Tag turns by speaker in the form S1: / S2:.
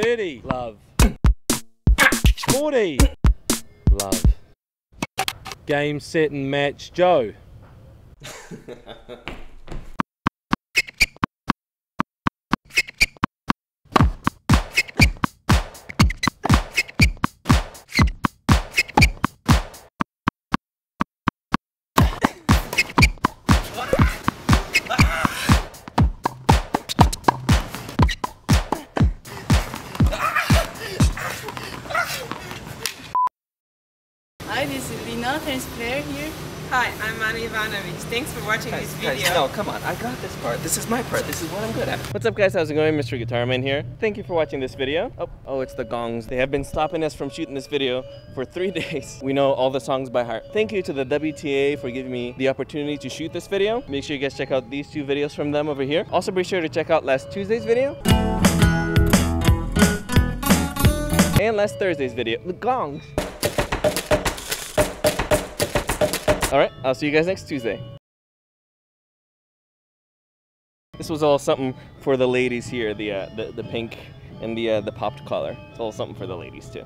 S1: 30. Love. 40. Love. Game, set, and match, Joe.
S2: Hi, this is Lina, tennis player here.
S3: Hi, I'm Ana Ivanovic. Thanks for watching this video.
S4: No, come on, I got this part. This is my part. This is what I'm good at.
S1: What's up, guys? How's it going? MysteryGuitarMan here. Thank you for watching this video. Oh, it's the gongs. They have been stopping us from shooting this video for 3 days. We know all the songs by heart. Thank you to the WTA for giving me the opportunity to shoot this video. Make sure you guys check out these 2 videos from them over here. Also, be sure to check out last Tuesday's video and last Thursday's video. The gongs. Alright, I'll see you guys next Tuesday. This was all something for the ladies here, the pink and the popped collar. It's all something for the ladies too.